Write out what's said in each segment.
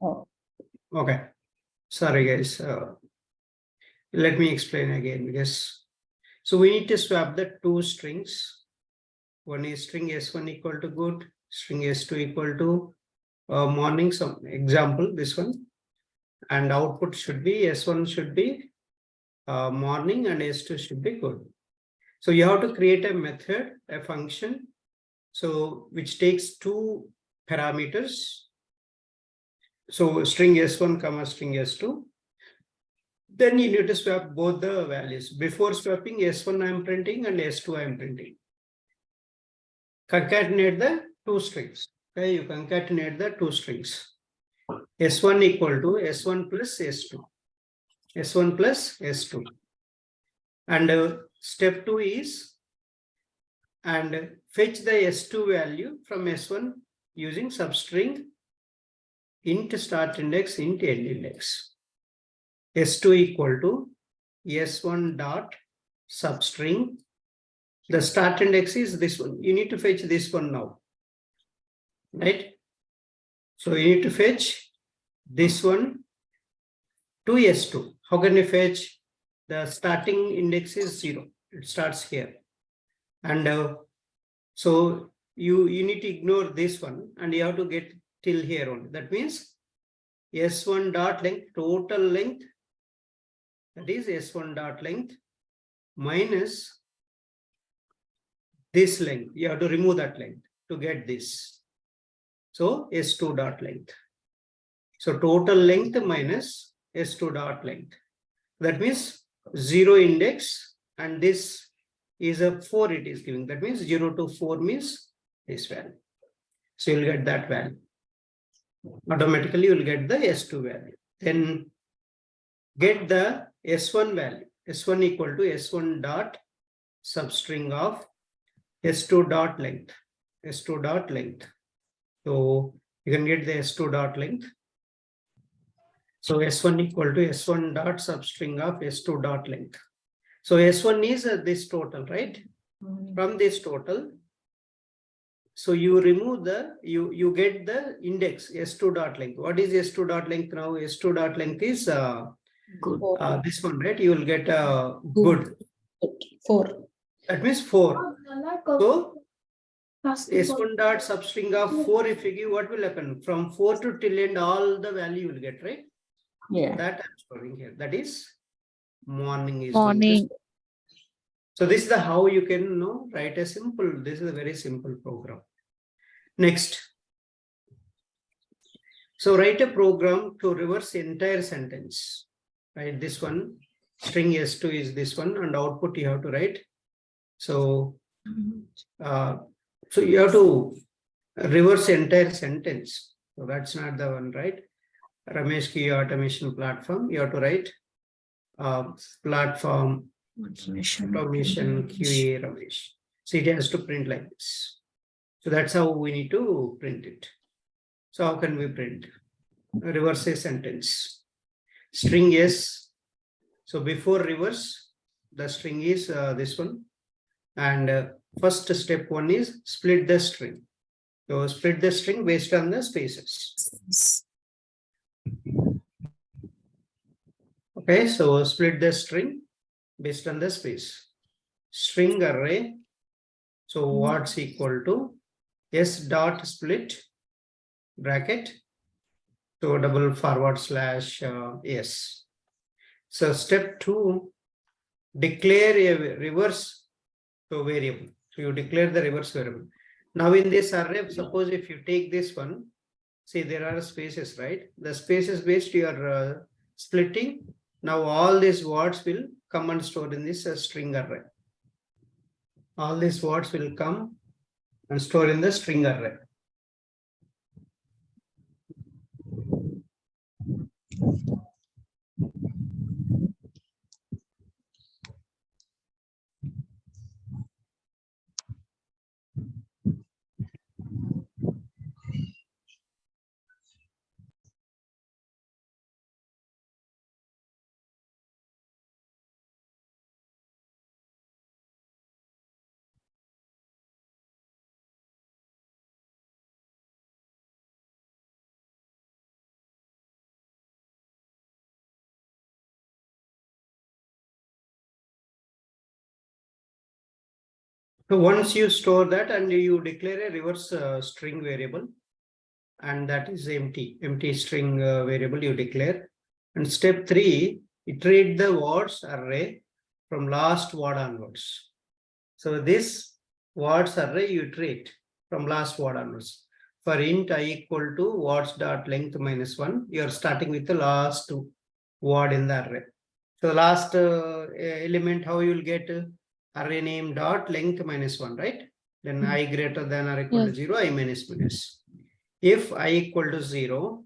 Oh. Okay. Sorry, guys. Let me explain again because so we need to swap the two strings. One is string S1 equal to good, string S2 equal to morning, some example, this one. And output should be S1 should be morning and S2 should be good. So you have to create a method, a function, so which takes two parameters. So string S1 comma string S2. Then you need to swap both the values. Before swapping S1 I am printing and S2 I am printing. Concatenate the two strings. Okay, you concatenate the two strings. S1 equal to S1 plus S2. S1 plus S2. And step 2 is and fetch the S2 value from S1 using substring int start index int end index. S2 equal to S1 dot substring. The start index is this one. You need to fetch this one now, right? So you need to fetch this one to S2. How can you fetch? The starting index is 0. It starts here. And so you need to ignore this one and you have to get till here only. That means S1 dot length, total length, that is S1 dot length minus this length. You have to remove that length to get this. So S2 dot length. So total length minus S2 dot length. That means 0 index and this is a 4 it is giving. That means 0 to 4 means this value. So you'll get that value. Automatically you'll get the S2 value. Then get the S1 value. S1 equal to S1 dot substring of S2 dot length. S2 dot length. So you can get the S2 dot length. So S1 equal to S1 dot substring of S2 dot length. So S1 is this total, right? From this total, so you remove the, you get the index S2 dot length. What is S2 dot length now? S2 dot length is Good. this one, right? You will get good. 4. That means 4. So S1 dot substring of 4, if you give, what will happen? From 4 to till end, all the value you will get, right? Yeah. That I'm storing here. That is morning is Morning. so this is the how you can write a simple. This is a very simple program. Next. So write a program to reverse entire sentence. Right, this one string S2 is this one, and output you have to write. So so you have to reverse entire sentence. So that's not the one, right? Ramesh Ki automation platform. You have to write platform automation QA Ramesh. So it has to print like this. So that's how we need to print it. So how can we print? Reverse a sentence. String S. So before reverse, the string is this one. And first step 1 is split the string. So split the string based on the spaces. Okay, so split the string based on the space. String array. So what's equal to S dot split bracket. So double forward slash S. So step 2, declare a reverse variable. So you declare the reverse variable. Now in this array, suppose if you take this one, see there are spaces, right? The spaces based you are splitting. Now all these words will come and store in this string array. All these words will come and store in the string array. So once you store that and you declare a reverse string variable, and that is empty string variable you declare. And step 3, iterate the words array from last word onwards. So this words array you iterate from last word onwards. For int I equal to words dot length -1, you are starting with the last word in the array. So the last element, how you will get array name dot length -1, right? Then I greater than or equal to 0, I minus minus. If I equal to 0,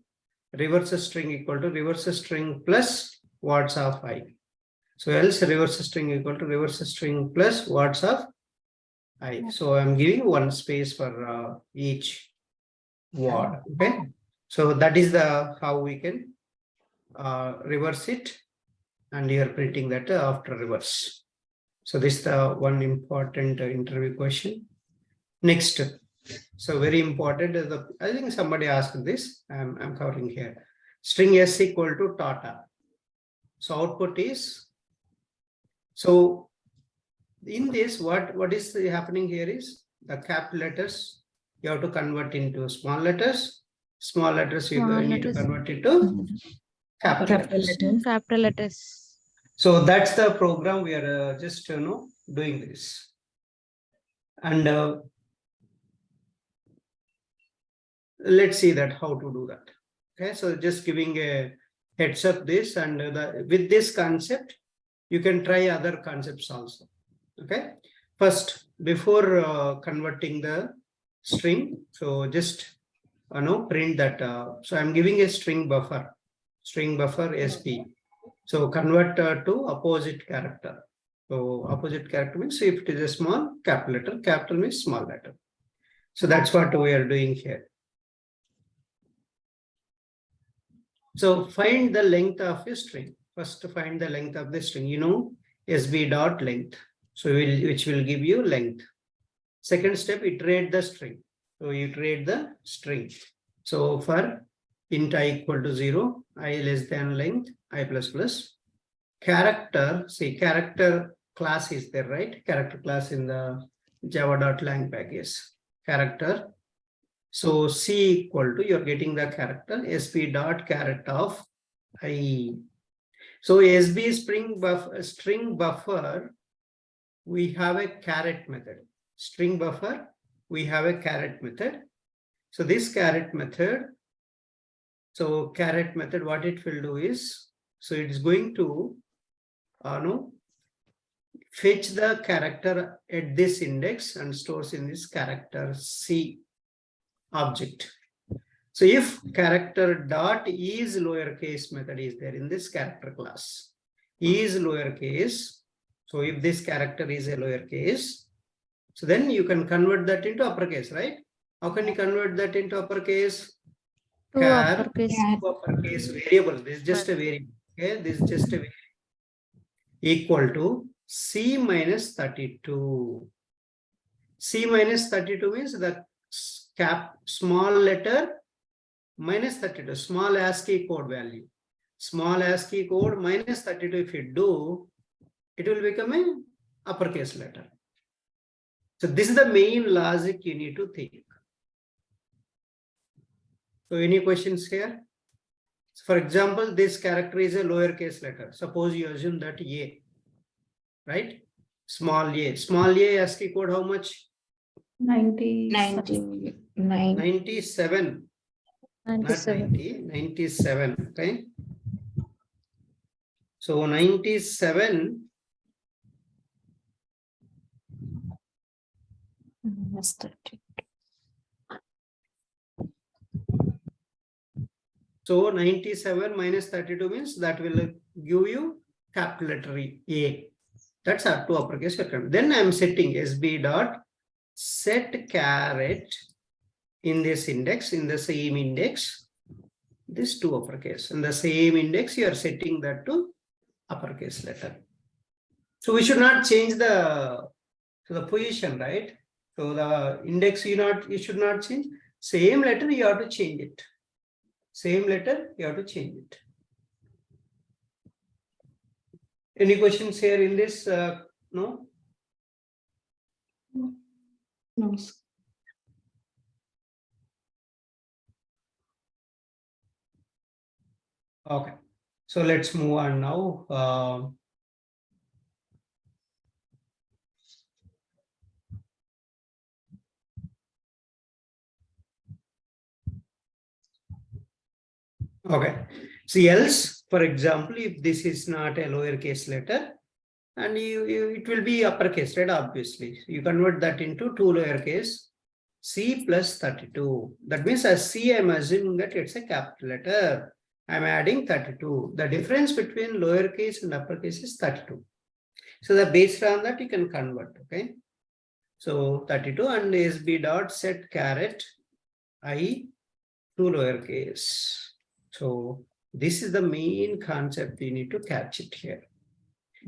reverse string equal to reverse string plus words of I. So else reverse string equal to reverse string plus words of I. So I'm giving one space for each word. Okay. So that is the how we can reverse it, and you are printing that after reverse. So this is the one important interview question. Next. So very important. I think somebody asked this. I'm covering here. String s equal to Tata. So output is. So in this, what is happening here is the capital letters you have to convert into small letters. Small letters you need to convert into capital letters. Capital letters. So that's the program we are just doing this. And let's see that how to do that. Okay, so just giving a heads up this, and with this concept you can try other concepts also. Okay, first before converting the string, so just print that. So I'm giving a string buffer sp. So convert to opposite character. So opposite character means if it is a small, capital letter, capital means small letter. So that's what we are doing here. So find the length of a string. First, find the length of the string. SB dot length. So which will give you length. Second step, iterate the string. So iterate the string. So for int I equal to 0, I less than length, I plus plus. Character, see character class is there, right? Character class in the java.lang package. Character. So C equal to, you're getting the character sp dot character of I. So SB string buffer, we have a caret method. String buffer, we have a caret method. So this caret method, what it will do is, so it's going to fetch the character at this index and stores in this character C object. So if character dot is lowercase method is there in this character class, is lowercase. So if this character is a lowercase, so then you can convert that into uppercase, right? How can you convert that into uppercase? Uppercase variable. This is just a variable. Okay, this is just a variable. Equal to C minus 32. C minus 32 means the small letter minus 32, small ASCII code value. Small ASCII code minus 32, if you do, it will become an uppercase letter. So this is the main logic you need to think. So any questions here? For example, this character is a lowercase letter. Suppose you assume that A, right? Small a. Small a ASCII code how much? 97. 97. Not 90, 97. Okay. So 97. So 97 minus 32 means that will give you capital letter A. That's up to uppercase. Then I'm setting SB dot set caret in this index, in the same index, this to uppercase. In the same index, you are setting that to uppercase letter. So we should not change the position, right? So the index you should not change. Same letter you have to change it. Same letter you have to change it. Any questions here in this? No? No, sir. Okay, so let's move on now. Okay, see else, for example, if this is not a lowercase letter, and it will be uppercase, right? Obviously, you convert that into two lowercase C plus 32. That means as C, I'm assuming that it's a capital letter. I'm adding 32. The difference between lowercase and uppercase is 32. So the based on that you can convert. Okay. So 32 and SB dot set caret I to lowercase. So this is the main concept you need to catch it here.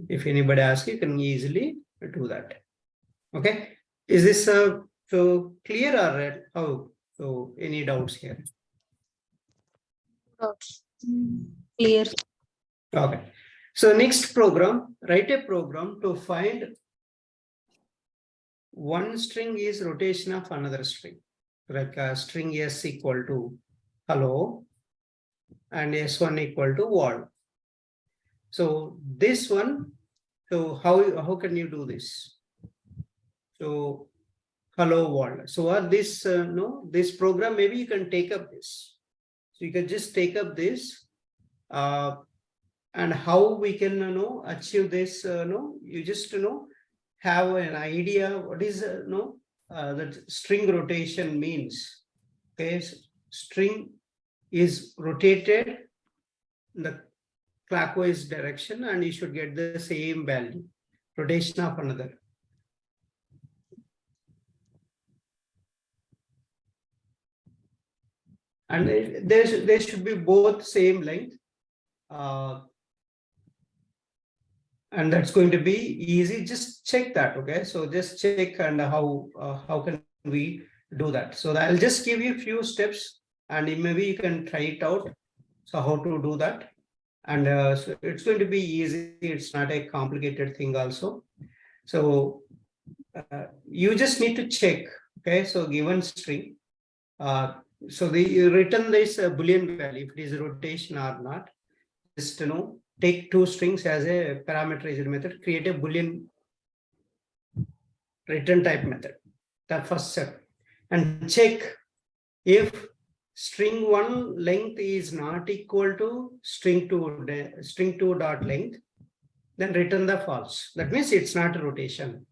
If anybody asks, you can easily do that. Okay. Is this so clear or how? So any doubts here? Clear. Okay. So next program, write a program to find one string is rotation of another string. Like string S equal to hello and S1 equal to wall. So this one, so how can you do this? So hello world. So what this this program, maybe you can take up this. So you can just take up this and how we can achieve this. You just have an idea what is that string rotation means. Okay, string is rotated in the clockwise direction and you should get the same value. Rotation of another. And there should be both same length. And that's going to be easy. Just check that. Okay, so just check and how can we do that. So I'll just give you a few steps and maybe you can try it out. So how to do that. And so it's going to be easy. It's not a complicated thing also. So you just need to check. Okay, so given string. So you return this Boolean value if it is rotation or not. Just take two strings as a parameterized method, create a Boolean return type method. The first step, and check if string 1 length is not equal to string 2 dot length, then return the false. That means it's not a rotation.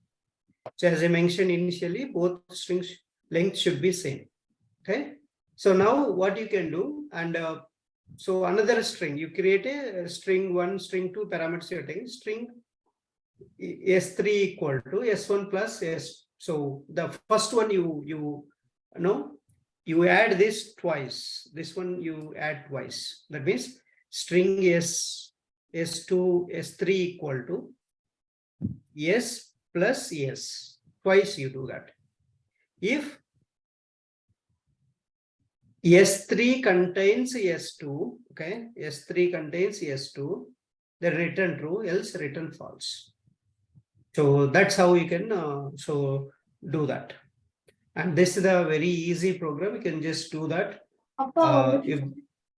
So as I mentioned initially, both strings length should be same. Okay. So now what you can do, and so another string, you create a string 1, string 2 parameters you're taking, string S3 equal to S1 plus S. So the first one you add this twice. This one you add twice. That means string S2, S3 equal to S plus S. Twice you do that. If S3 contains S2, okay, S3 contains S2, then return true, else return false. So that's how you can do that. And this is a very easy program. You can just do that if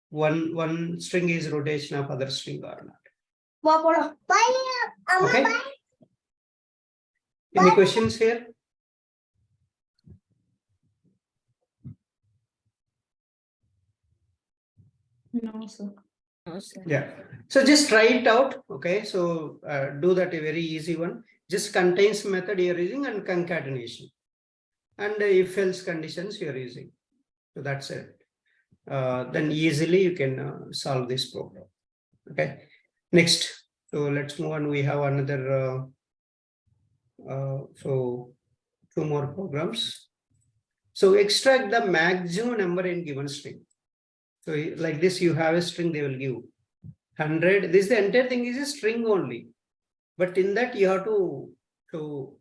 one string is rotation of other string or not. Okay. Any questions here? No, sir. No, sir. Yeah. So just try it out. Okay. So do that, a very easy one. Just contains method you're using and concatenation. And if else conditions you're using. So that's it. Then easily you can solve this program. Okay. Next. So let's move on. We have another so 2 more programs. So extract the maximum number in given string. So like this, you have a string, they will give 100. This the entire thing is a string only. But in that you have to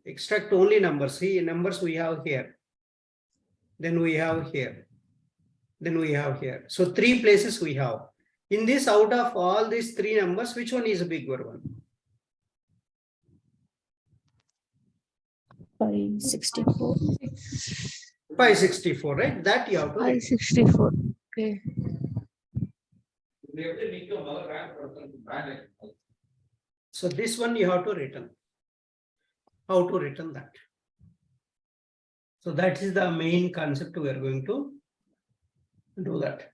extract only numbers. See, numbers we have here. Then we have here. Then we have here. So 3 places we have. In this, out of all these 3 numbers, which one is a bigger one? 564. 564, right? That you have to return. 564. Okay. So this one you have to return. How to return that? So that is the main concept we are going to do that.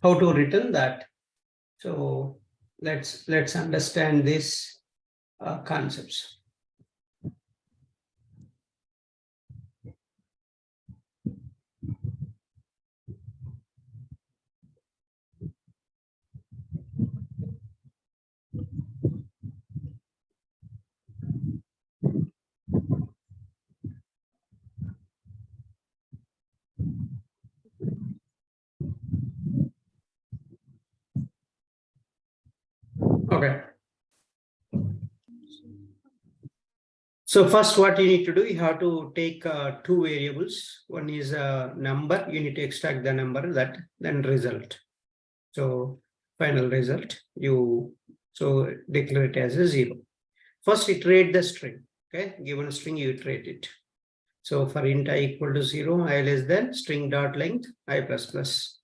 How to return that? So let's understand these concepts. Okay. So first what you need to do, you have to take two variables. One is a number, you need to extract the number, that then result. So final result, you so declare it as a 0. First iterate the string, okay? Given string, you iterate it. So for int I equal to 0, I less than string dot length I plus plus.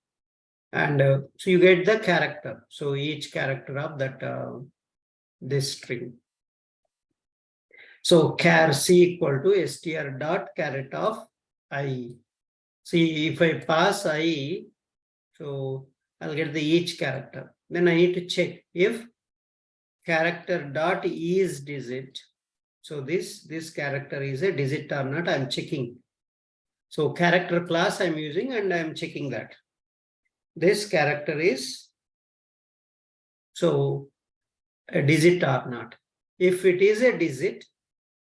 And so you get the character. So each character of that this string. So char c equal to str dot caret of I. See, if I pass I, so I'll get the each character. Then I need to check if character dot is digit. So this character is a digit or not, I'm checking. So character class I'm using and I'm checking that. This character is so a digit or not. If it is a digit,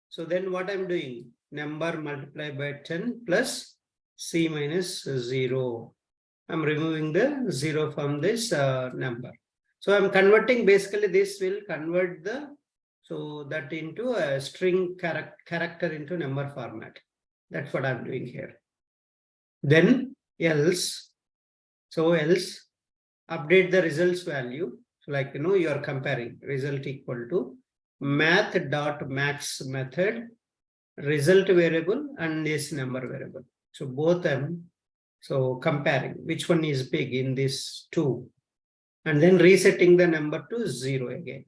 so then what I'm doing? Number multiplied by 10 plus c minus 0. I'm removing the 0 from this number. So I'm converting, basically this will convert the, so that into a string character into number format. That's what I'm doing here. Then else, so else update the results value. So like, you are comparing result equal to math dot max method result variable and this number variable. So both them, so comparing which one is big in this two, and then resetting the number to 0 again.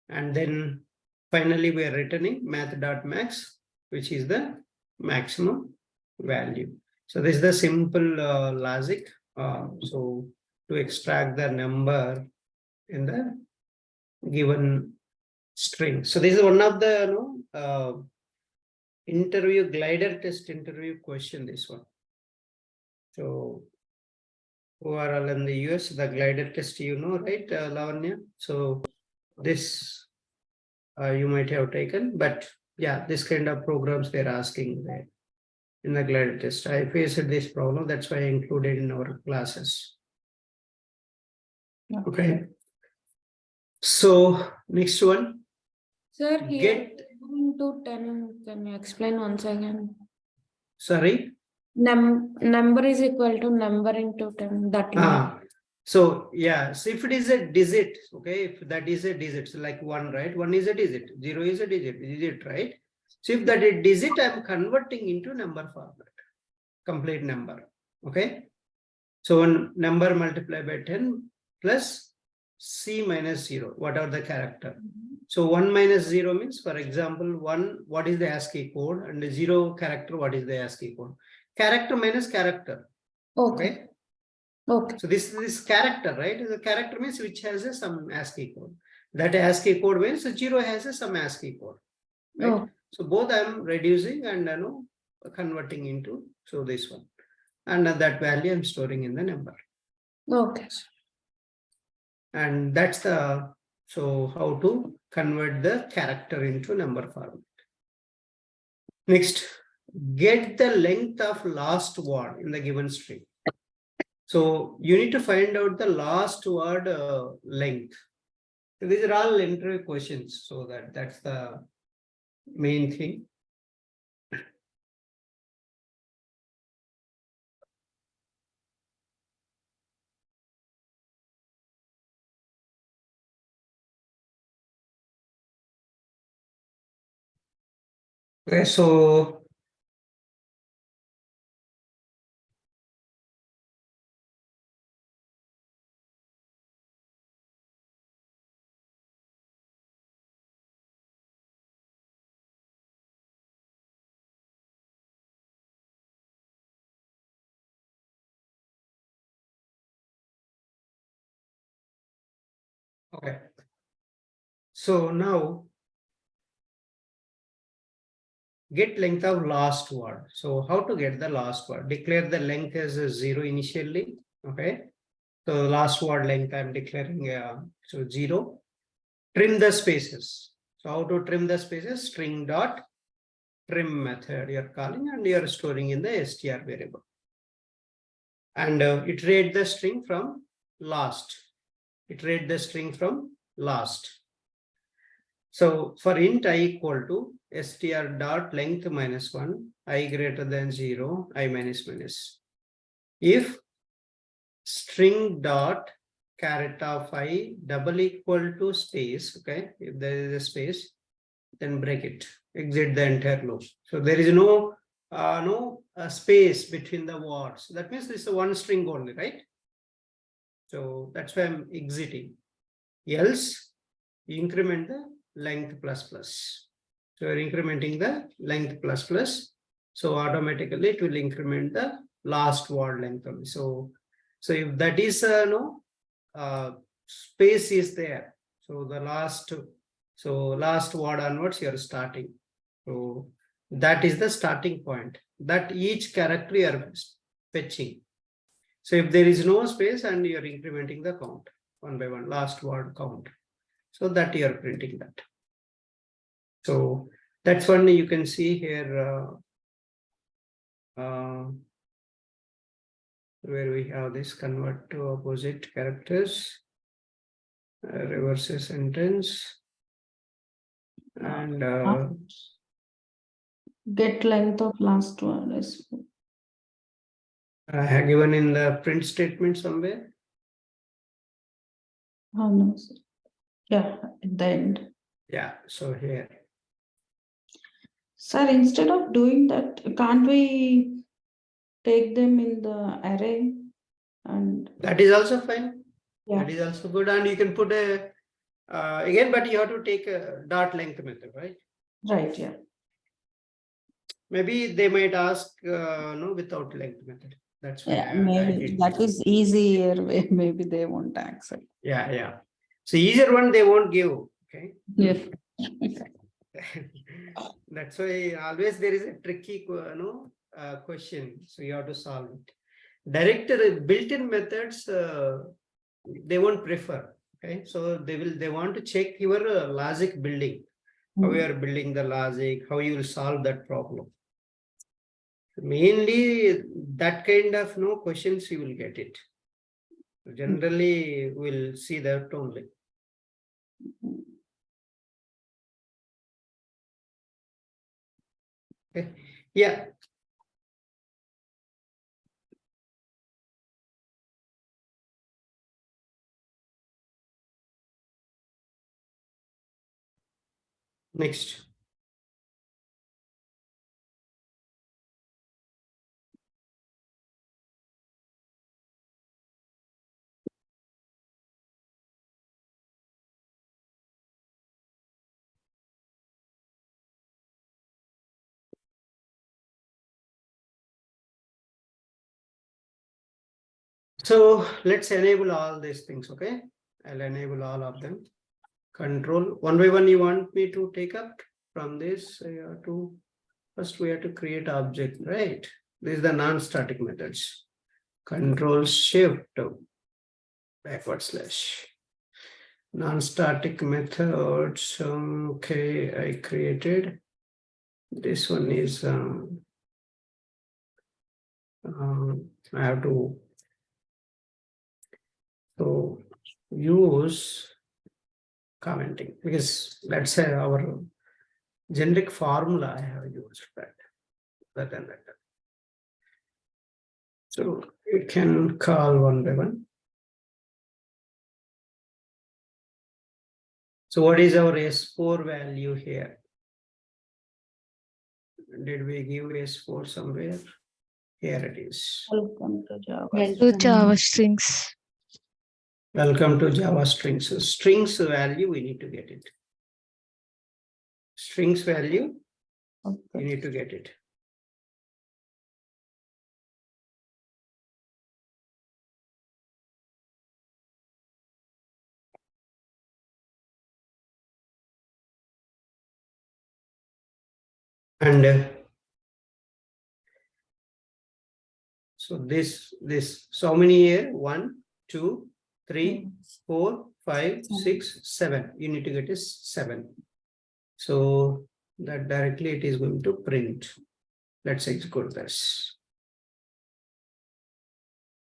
And then finally we are returning math dot max, which is the maximum value. So this is the simple logic. So to extract the number in the given string. So this is one of the interview glider test interview question, this one. So overall in the US, the glider test, right, Lavanya? So this you might have taken, but yeah, this kind of programs they're asking there in the glider test. I faced this problem, that's why I included in our classes. Okay. So next one. Sir, here Get into 10, can you explain once again? sorry. Number is equal to number into 10. That So yeah, so if it is a digit, okay, if that is a digit, so like 1, right? 1 is a digit, 0 is a digit, right? So if that is digit, I'm converting into number format, complete number, okay? So one number multiplied by 10 plus c minus 0, whatever the character. So 1 minus 0 means, for example, 1, what is the ASCII code, and 0 character, what is the ASCII code? Character minus character. Okay. Okay. So this character, right? The character means which has some ASCII code. That ASCII code means 0 has some ASCII code, right? Oh. So both I'm reducing and converting into so this one, and that value I'm storing in the number. Okay. And that's the so how to convert the character into number format. Next, get the length of last word in the given string. So you need to find out the last word length. So these are all interview questions. So that's the main thing. Okay, so okay. So now get length of last word. So how to get the last word? Declare the length as a 0 initially. Okay. So last word length I'm declaring so 0. Trim the spaces. So how to trim the spaces? String dot trim method you're calling and you're storing in the str variable. And iterate the string from last. Iterate the string from last. So for int I equal to str dot length -1, I greater than 0, I minus. If string dot caret of I double equal to space, okay, if there is a space, then break it, exit the entire loop. So there is no space between the words. That means this is one string only, right? So that's why I'm exiting. Else, increment the length plus. So you're incrementing the length plus. So automatically it will increment the last word length only. So if that is space is there. So the last word onwards you're starting. So that is the starting point. That each character you are fetching. So if there is no space and you're incrementing the count one by one, last word count. So that you are printing that. So that's one you can see here where we have this convert to opposite characters, reverse a sentence, and Get length of last word is. I have given in the print statement somewhere. Oh, no, sir. Yeah, at the end. Yeah, so here. Sir, instead of doing that, can't we take them in the array and That is also fine. yeah. That is also good. And you can put a, again, but you have to take a dot length method, right? Right, yeah. Maybe they might ask, no, without length method. That's why Yeah, I maybe did that this. is easier way. Maybe they won't accept. Yeah. So easier one they won't give. Okay. Yeah. That's why always there is a tricky question. So you have to solve it. Built-in methods they won't prefer. Okay. So they want to check your logic building. How you are building the logic, how you will solve that problem. Mainly that kind of questions you will get it. Generally we'll see that only. Okay. Yeah. Next. So let's enable all these things. Okay. I'll enable all of them. Control one by one. You want me to take up from this? First we have to create object, right? This is the non-static methods. Control Shift backward slash. Non-static methods. Okay, I created. This one is I have to use commenting because let's say our generic formula I have used that other than that. So you can call one by one. So what is our S4 value here? Did we give S4 somewhere? Here it is. Welcome to Java. To Java strings. Welcome to Java strings. So strings value, we need to get it. Strings value, you Okay. need to get it. And so this, so many here, 1, 2, 3, 4, 5, 6, 7. You need to get is 7. So that directly it is going to print. Let's execute this.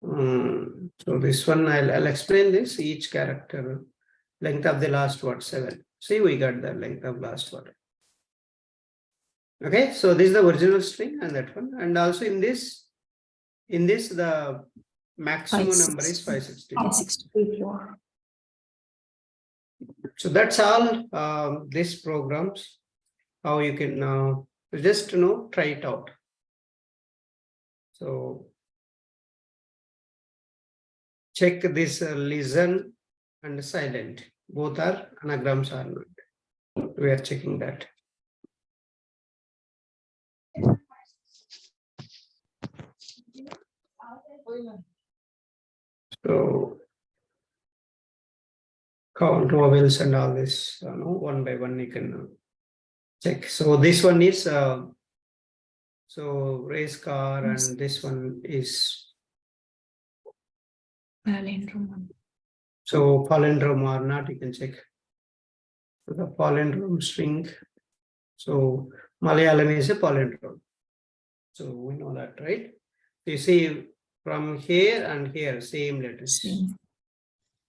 So this one, I'll explain this, each character, length of the last word, 7. See, we got the length of last word. Okay, so this is the original string and that one. And also in this, the maximum number is 560. 564. So that's all these programs, how you can just try it out. So check this listen and silent, both are anagrams or not. We are checking that. So count vowels and all this, one by one you can check. So this one is so race car, and this one is so palindrome or not, you can check. So the palindrome string. So Malayalam is a palindrome. So we know that, right? You see from here and here, same letters.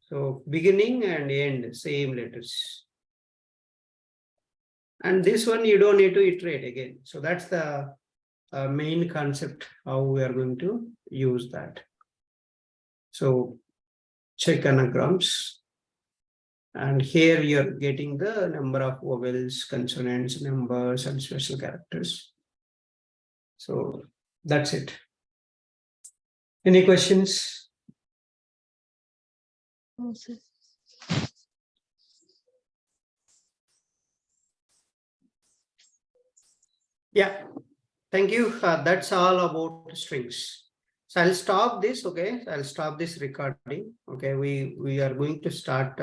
So beginning and end, same letters. And this one, you don't need to iterate again. So that's the main concept, how we are going to use that. So check anagrams. And here you're getting the number of vowels, consonants, numbers, and special characters. So that's it. Any questions? Yeah, thank you. That's all about strings. So I'll stop this, okay? I'll stop this recording. Okay, we are going to start